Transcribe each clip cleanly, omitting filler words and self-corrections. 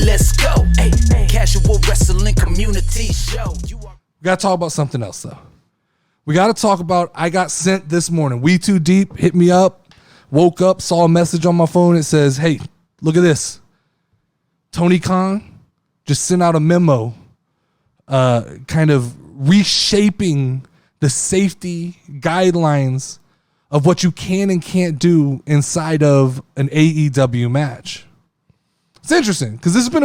let's go. Hey, casual wrestling community show. We got to talk about something else, though. We got to talk about, I got sent this morning. We Too Deep hit me up, woke up, saw a message on my phone. It says, hey, look at this. Tony Khan just sent out a memo kind of reshaping the safety guidelines of what you can and can't do inside of an AEW match. It's interesting because this has been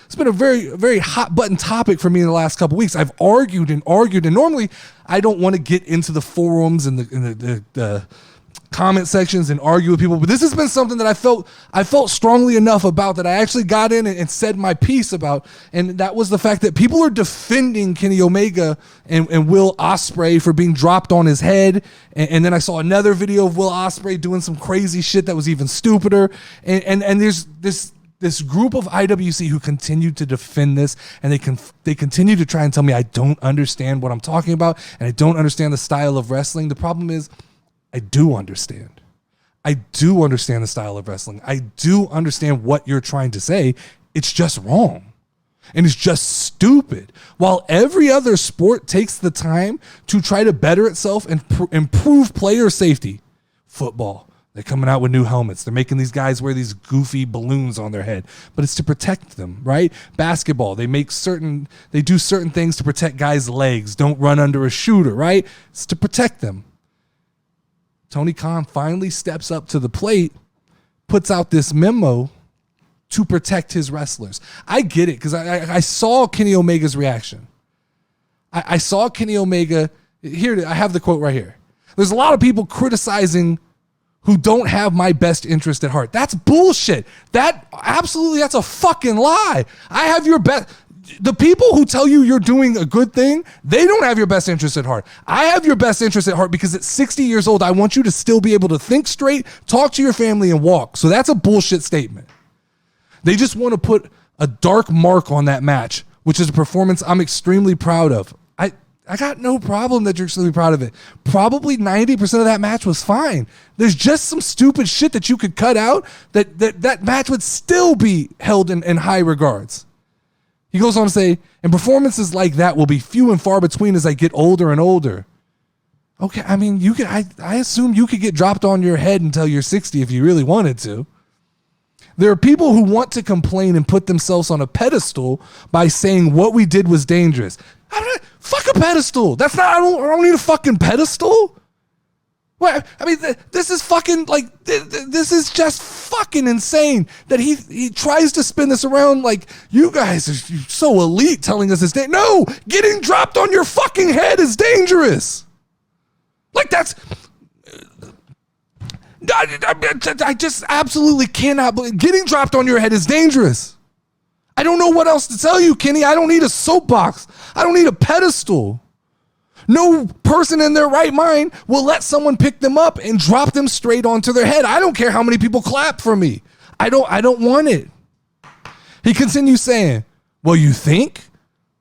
it's been a very, very hot button topic for me in the last couple of weeks. I've argued, and normally I don't want to get into the forums and the comment sections and argue with people, but this has been something that I felt strongly enough about that I actually got in and said my piece about, and that was the fact that people are defending Kenny Omega and Will Ospreay for being dropped on his head, and then I saw another video of Will Ospreay doing some crazy shit that was even stupider, and there's this group of IWC who continue to defend this, and they continue to try and tell me I don't understand what I'm talking about, and I don't understand the style of wrestling. The problem is, I do understand. I do understand the style of wrestling. I do understand what you're trying to say. It's just wrong. And it's just stupid. While every other sport takes the time to try to better itself and improve player safety, football, they're coming out with new helmets. They're making these guys wear these goofy balloons on their head, but it's to protect them, right? Basketball, they do certain things to protect guys' legs. Don't run under a shooter, right? It's to protect them. Tony Khan finally steps up to the plate, puts out this memo to protect his wrestlers. I get it because I saw Kenny Omega's reaction. I saw Kenny Omega. Here, I have the quote right here. There's a lot of people criticizing who don't have my best interest at heart. That's bullshit. That's a fucking lie. I have your best. The people who tell you you're doing a good thing, they don't have your best interest at heart. I have your best interest at heart because at 60 years old, I want you to still be able to think straight, talk to your family, and walk. So that's a bullshit statement. They just want to put a dark mark on that match, which is a performance I'm extremely proud of. I got no problem that you're extremely proud of it. Probably 90% of that match was fine. There's just some stupid shit that you could cut out that match would still be held in high regards. He goes on to say, and performances like that will be few and far between as I get older and older. Okay, I mean, I assume you could get dropped on your head until you're 60 if you really wanted to. There are people who want to complain and put themselves on a pedestal by saying what we did was dangerous. Fuck a pedestal. That's not, I don't need a fucking pedestal. What? I mean, this is fucking like, this is just fucking insane that he tries to spin this around like you guys are so elite telling us it's dangerous. No, getting dropped on your fucking head is dangerous. Like that's, I just absolutely cannot believe getting dropped on your head is dangerous. I don't know what else to tell you, Kenny. I don't need a soapbox. I don't need a pedestal. No person in their right mind will let someone pick them up and drop them straight onto their head. I don't care how many people clap for me. I don't want it. He continues saying, well, you think?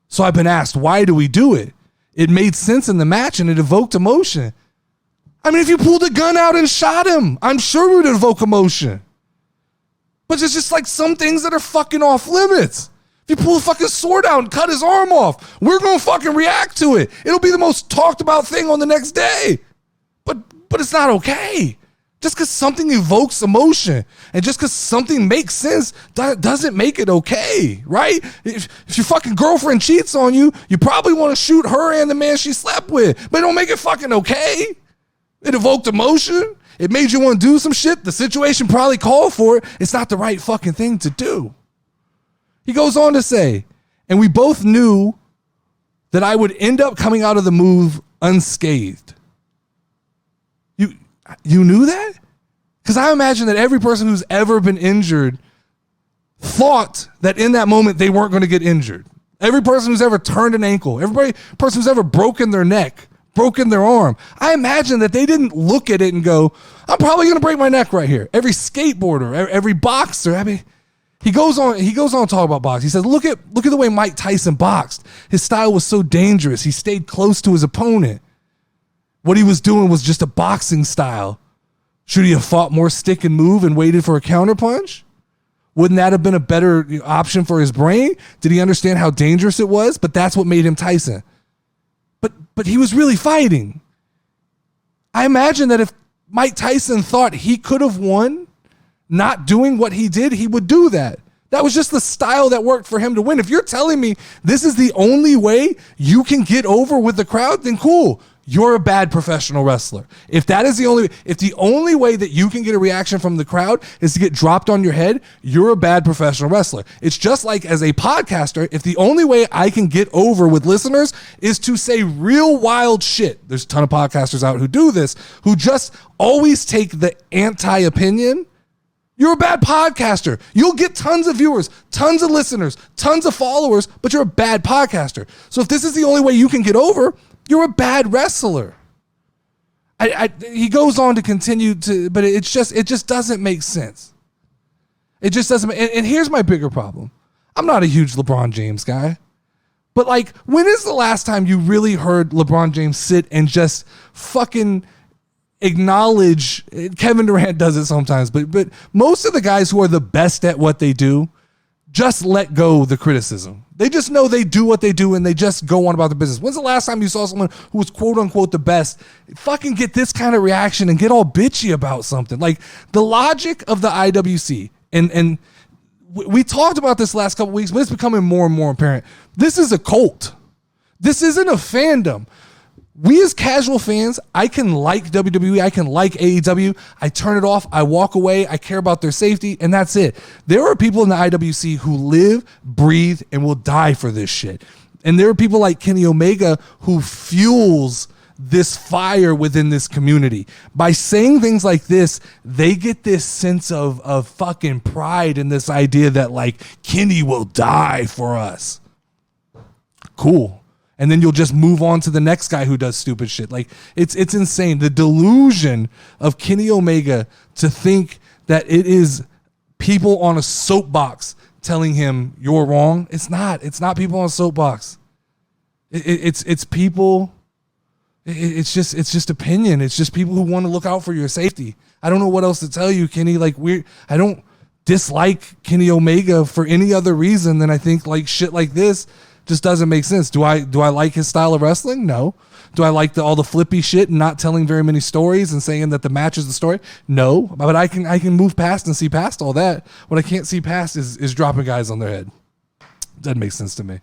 So I've been asked, why do we do it? It made sense in the match and it evoked emotion. I mean, if you pulled a gun out and shot him, I'm sure it would evoke emotion. But it's just like some things that are fucking off limits. If you pull a fucking sword out and cut his arm off, we're going to fucking react to it. It'll be the most talked about thing on the next day. But it's not okay. Just because something evokes emotion and just because something makes sense doesn't make it okay, right? If your fucking girlfriend cheats on you, you probably want to shoot her and the man she slept with, but it don't make it fucking okay. It evoked emotion. It made you want to do some shit. The situation probably called for it. It's not the right fucking thing to do. He goes on to say, and we both knew that I would end up coming out of the move unscathed. You knew that? Because I imagine that every person who's ever been injured thought that in that moment they weren't going to get injured. Every person who's ever turned an ankle, every person who's ever broken their neck, broken their arm, I imagine that they didn't look at it and go, I'm probably going to break my neck right here. Every skateboarder, every boxer, I mean, he goes on to talk about boxing. He says, look at the way Mike Tyson boxed. His style was so dangerous. He stayed close to his opponent. What he was doing was just a boxing style. Should he have fought more stick and move and waited for a counterpunch? Wouldn't that have been a better option for his brain? Did he understand how dangerous it was? But that's what made him Tyson. But he was really fighting. I imagine that if Mike Tyson thought he could have won not doing what he did, he would do that. That was just the style that worked for him to win. If you're telling me this is the only way you can get over with the crowd, then cool. You're a bad professional wrestler. If the only way that you can get a reaction from the crowd is to get dropped on your head, you're a bad professional wrestler. It's just like as a podcaster, if the only way I can get over with listeners is to say real wild shit. There's a ton of podcasters out who do this, who just always take the anti-opinion. You're a bad podcaster. You'll get tons of viewers, tons of listeners, tons of followers, but you're a bad podcaster. So if this is the only way you can get over, you're a bad wrestler. He goes on to continue to, but it just doesn't make sense. It just doesn't. And here's my bigger problem. I'm not a huge LeBron James guy, but like, when is the last time you really heard LeBron James sit and just fucking acknowledge? Kevin Durant does it sometimes, but most of the guys who are the best at what they do just let go the criticism. They just know they do what they do and they just go on about the business. When's the last time you saw someone who was quote unquote the best fucking get this kind of reaction and get all bitchy about something? Like, the logic of the IWC, and we talked about this last couple weeks, but it's becoming more and more apparent. This is a cult. This isn't a fandom. We as casual fans, I can like WWE, I can like AEW, I turn it off, I walk away, I care about their safety, and that's it. There are people in the IWC who live, breathe, and will die for this shit. And there are people like Kenny Omega who fuels this fire within this community. By saying things like this, they get this sense of fucking pride in this idea that, like, Kenny will die for us. Cool. And then you'll just move on to the next guy who does stupid shit. Like, it's insane. The delusion of Kenny Omega to think that it is people on a soapbox telling him you're wrong. It's not. It's not people on a soapbox. It's people. It's just opinion. It's just people who want to look out for your safety. I don't know what else to tell you, Kenny. Like, I don't dislike Kenny Omega for any other reason than I think like shit like this just doesn't make sense. Do I like his style of wrestling? No. Do I like all the flippy shit and not telling very many stories and saying that the match is the story? No. But I can move past and see past all that. What I can't see past is dropping guys on their head. Doesn't make sense to me.